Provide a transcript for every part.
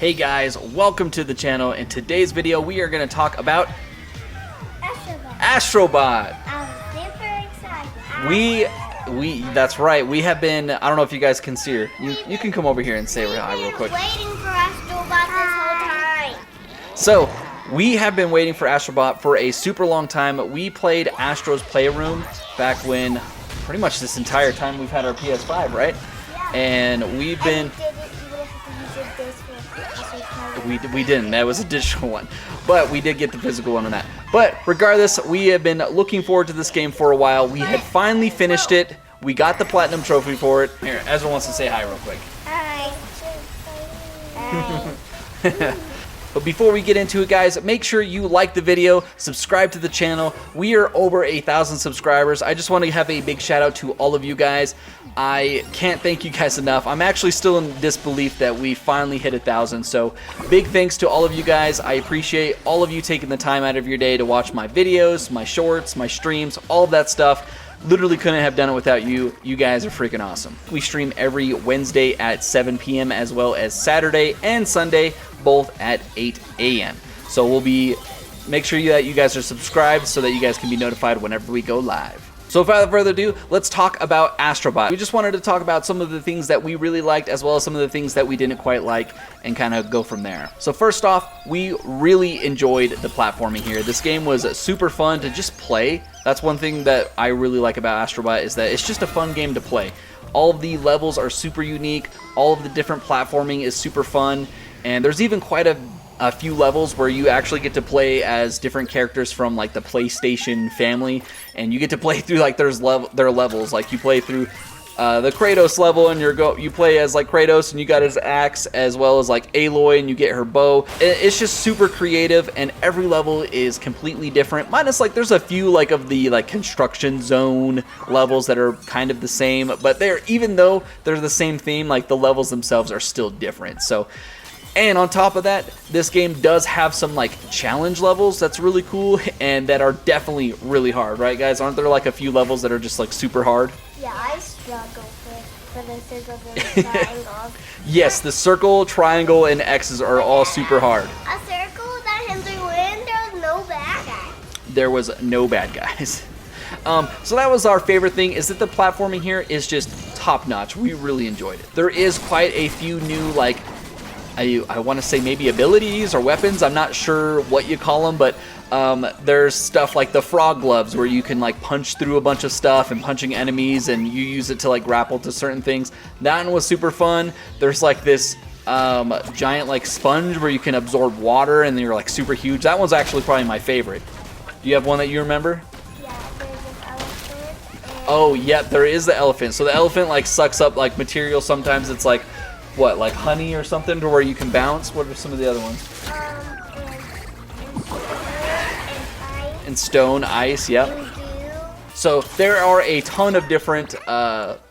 Hey guys, welcome to the channel. In today's video, we are going to talk about Astro Bot. I'm super excited. That's right. We have been, I don't know if you guys can see her. You can come over here and say hi real quick. Waiting for Astro Bot this whole time. So, we have been waiting for Astro Bot for a super long time. We played Astro's Playroom back when, pretty much this entire time we've had our PS5, right? And we've been... We didn't. That was a digital one. But we did get the physical one on that. But regardless, we have been looking forward to this game for a while. We had finally finished it. We got the platinum trophy for it. Here, Ezra wants to say hi real quick. Hi. Hi. But before we get into it, guys, make sure you like the video, subscribe to the channel. We are over 1,000 subscribers. I just want to have a big shout out to all of you guys. I can't thank you guys enough. I'm actually still in disbelief that we finally hit 1,000. So big thanks to all of you guys. I appreciate all of you taking the time out of your day to watch my videos, my shorts, my streams, all of that stuff. Literally couldn't have done it without you. You guys are freaking awesome. We stream every Wednesday at 7 p.m. as well as Saturday and Sunday, both at 8 a.m. So make sure that you guys are subscribed so that you guys can be notified whenever we go live. So without further ado, let's talk about Astro Bot. We just wanted to talk about some of the things that we really liked as well as some of the things that we didn't quite like and kind of go from there. So first off, we really enjoyed the platforming here. This game was super fun to just play. That's one thing that I really like about Astro Bot is that it's just a fun game to play. All of the levels are super unique. All of the different platforming is super fun. And there's even quite a few levels where you actually get to play as different characters from like the PlayStation family, and you get to play through like their levels. Like you play through the Kratos level, and you play as like Kratos, and you got his axe, as well as like Aloy, and you get her bow. It's just super creative, and every level is completely different. Minus like there's a few like of the like construction zone levels that are kind of the same, but even though they're the same theme, like the levels themselves are still different. So. And on top of that, this game does have some like challenge levels that's really cool and that are definitely really hard, right guys? Aren't there like a few levels that are just like super hard? Yeah, I struggle for the circles and the triangles. Yes, the circle, triangle, and X's are all super hard. A circle that him to win, there was no bad guy. There was no bad guys. So that was our favorite thing, is that the platforming here is just top notch. We really enjoyed it. There is quite a few new like I want to say maybe abilities or weapons. I'm not sure what you call them, but there's stuff like the frog gloves where you can like punch through a bunch of stuff and punching enemies, and you use it to like grapple to certain things. That one was super fun. There's like this giant like sponge where you can absorb water and you're like super huge. That one's actually probably my favorite. Do you have one that you remember? Yeah, there's an elephant. Oh, yeah, there is the elephant. So the elephant like sucks up like material. Sometimes it's like what, like honey or something to where you can bounce? What are some of the other ones? And stone, ice, yep. So there are a ton of different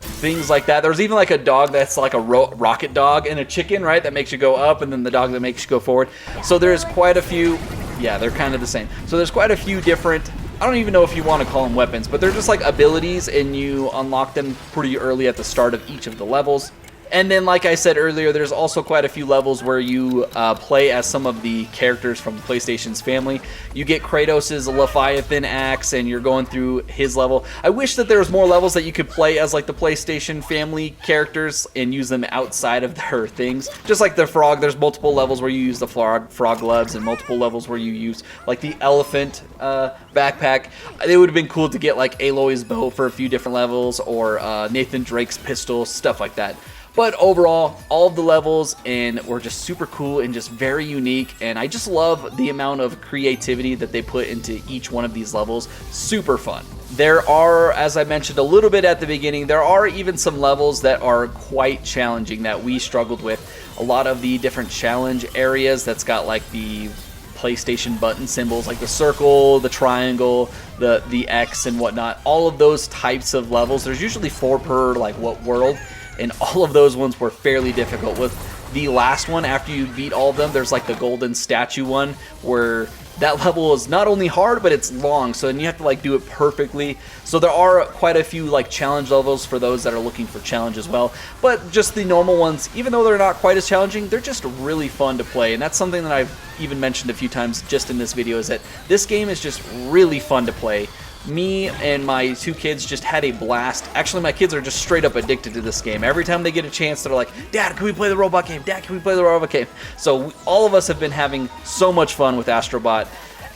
things like that. There's even like a dog that's like a rocket dog, and a chicken, right, that makes you go up, and then the dog that makes you go forward. So there's quite a few, yeah, they're kind of the same. So there's quite a few different, I don't even know if you want to call them weapons, but they're just like abilities, and you unlock them pretty early at the start of each of the levels. And then, like I said earlier, there's also quite a few levels where you play as some of the characters from PlayStation's family. You get Kratos' Leviathan axe, and you're going through his level. I wish that there was more levels that you could play as like the PlayStation family characters and use them outside of their things. Just like the frog, there's multiple levels where you use the frog gloves, and multiple levels where you use like the elephant backpack. It would have been cool to get like Aloy's bow for a few different levels, or Nathan Drake's pistol, stuff like that. But overall, all of the levels were just super cool and just very unique, and I just love the amount of creativity that they put into each one of these levels. Super fun. There are, as I mentioned a little bit at the beginning, there are even some levels that are quite challenging that we struggled with. A lot of the different challenge areas that's got like the PlayStation button symbols, like the circle, the triangle, the X and whatnot. All of those types of levels, there's usually 4 per like world. And all of those ones were fairly difficult, with the last one, after you beat all of them, there's like the golden statue one where that level is not only hard, but it's long, so then you have to like do it perfectly. So there are quite a few like challenge levels for those that are looking for challenge as well. But just the normal ones, even though they're not quite as challenging, they're just really fun to play. And that's something that I've even mentioned a few times just in this video, is that this game is just really fun to play. Me and my 2 kids just had a blast. Actually, my kids are just straight up addicted to this game. Every time they get a chance, they're like, Dad, can we play the robot game? Dad, can we play the robot game? So all of us have been having so much fun with Astro Bot.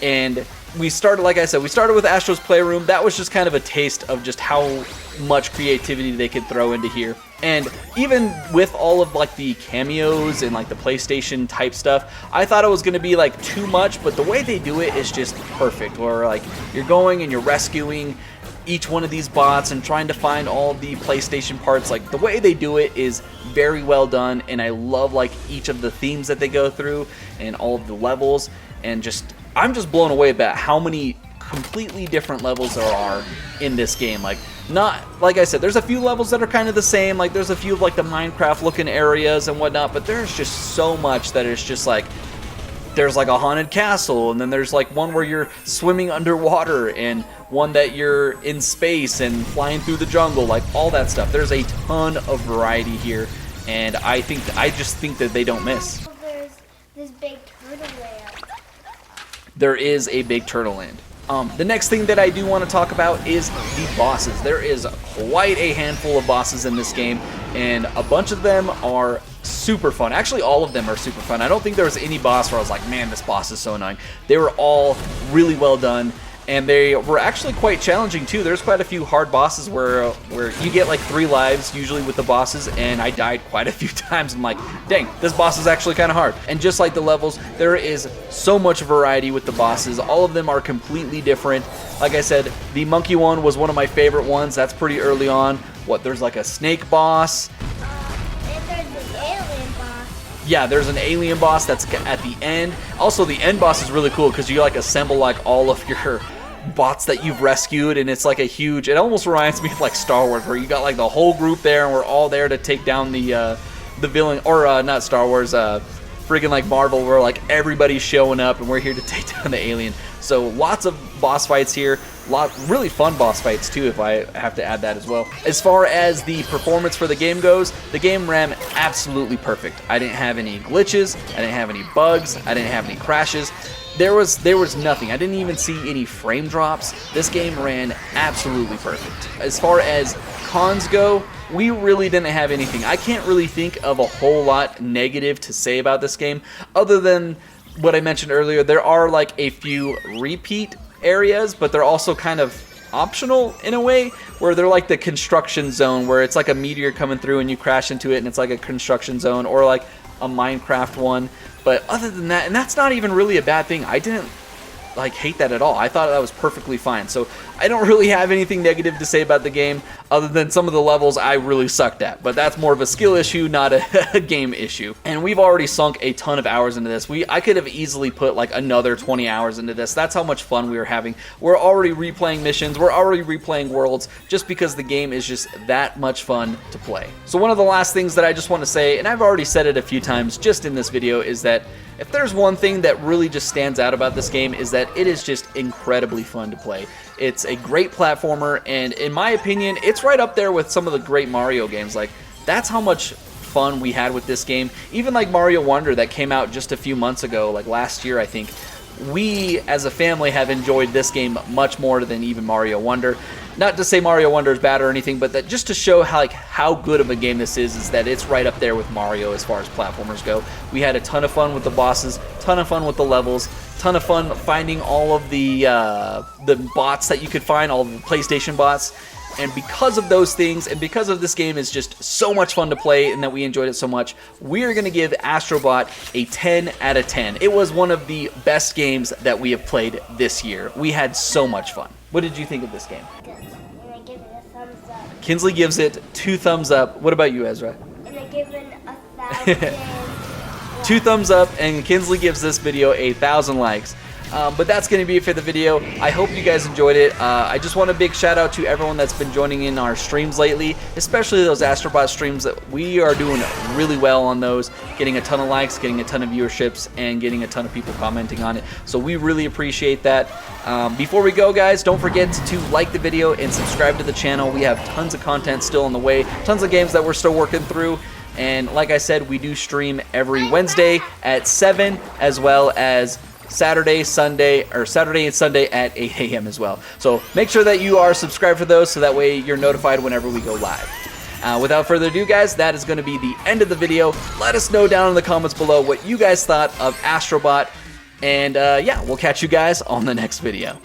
And we started, like I said, we started with Astro's Playroom. That was just kind of a taste of just how much creativity they could throw into here. And even with all of like the cameos and like the PlayStation type stuff, I thought it was going to be like too much, but the way they do it is just perfect. Where like you're going and you're rescuing each one of these bots and trying to find all the PlayStation parts. Like the way they do it is very well done, and I love like each of the themes that they go through and all of the levels. And just I'm just blown away about how many completely different levels there are in this game. Like, not like I said, there's a few levels that are kind of the same. Like there's a few of like the Minecraft looking areas and whatnot, but there's just so much that it's just like, there's like a haunted castle, and then there's like one where you're swimming underwater, and one that you're in space and flying through the jungle, like all that stuff. There's a ton of variety here, and I just think that they don't miss. There's this big turtle land. There is a big turtle land. The next thing that I do want to talk about is the bosses. There is quite a handful of bosses in this game, and a bunch of them are super fun. Actually, all of them are super fun. I don't think there was any boss where I was like, man, this boss is so annoying. They were all really well done, and they were actually quite challenging too. There's quite a few hard bosses where you get like 3 lives usually with the bosses, and I died quite a few times. I'm like, dang, this boss is actually kind of hard. And just like the levels, there is so much variety with the bosses. All of them are completely different. Like I said, the monkey one was one of my favorite ones. That's pretty early on. There's like a snake boss. And there's an alien boss. Yeah, there's an alien boss that's at the end. Also, the end boss is really cool because you like assemble like all of your bots that you've rescued, and it's like a huge, it almost reminds me of like Star Wars, where you got like the whole group there and we're all there to take down the villain, or not Star Wars, friggin' like Marvel, where like everybody's showing up and we're here to take down the alien. So lots of boss fights here, really fun boss fights too, if I have to add that as well. As far as the performance for the game goes, the game ran absolutely perfect. I didn't have any glitches, I didn't have any bugs, I didn't have any crashes. There was nothing. I didn't even see any frame drops. This game ran absolutely perfect. As far as cons go, we really didn't have anything. I can't really think of a whole lot negative to say about this game, other than what I mentioned earlier. There are like a few repeat areas, but they're also kind of optional in a way, where they're like the construction zone, where it's like a meteor coming through and you crash into it and it's like a construction zone, or like a Minecraft one. But other than that, and that's not even really a bad thing. I didn't like hate that at all. I thought that was perfectly fine. So I don't really have anything negative to say about the game, other than some of the levels I really sucked at. But that's more of a skill issue, not a game issue. And we've already sunk a ton of hours into this. I could have easily put like another 20 hours into this. That's how much fun we were having. We're already replaying missions. We're already replaying worlds, just because the game is just that much fun to play. So one of the last things that I just want to say, and I've already said it a few times just in this video, is that if there's one thing that really just stands out about this game, is that it is just incredibly fun to play. It's a great platformer, and in my opinion, it's right up there with some of the great Mario games. Like, that's how much fun we had with this game. Even like Mario Wonder that came out just a few months ago, like last year I think, we as a family have enjoyed this game much more than even Mario Wonder. Not to say Mario Wonder is bad or anything, but that just to show how good of a game this is that it's right up there with Mario as far as platformers go. We had a ton of fun with the bosses, ton of fun with the levels, ton of fun finding all of the bots that you could find, all the PlayStation bots. And because of those things, and because of this game is just so much fun to play and that we enjoyed it so much, we are going to give Astro Bot a 10 out of 10. It was one of the best games that we have played this year. We had so much fun. What did you think of this game? Good. And I give it a thumbs up. Kinsley gives it 2 thumbs up. What about you, Ezra? And I give it 1,000. 2 thumbs up, and Kinsley gives this video 1,000 likes. But that's going to be it for the video. I hope you guys enjoyed it. I just want a big shout out to everyone that's been joining in our streams lately, especially those Astro Bot streams. That we are doing really well on those, getting a ton of likes, getting a ton of viewerships, and getting a ton of people commenting on it. So we really appreciate that. Before we go, guys, don't forget to like the video and subscribe to the channel. We have tons of content still on the way, tons of games that we're still working through. And like I said, we do stream every Wednesday at 7, as well as Saturday and Sunday at 8 a.m. as well. So make sure that you are subscribed for those, so that way you're notified whenever we go live. Without further ado, guys, that is going to be the end of the video. Let us know down in the comments below what you guys thought of Astro Bot. And yeah, we'll catch you guys on the next video.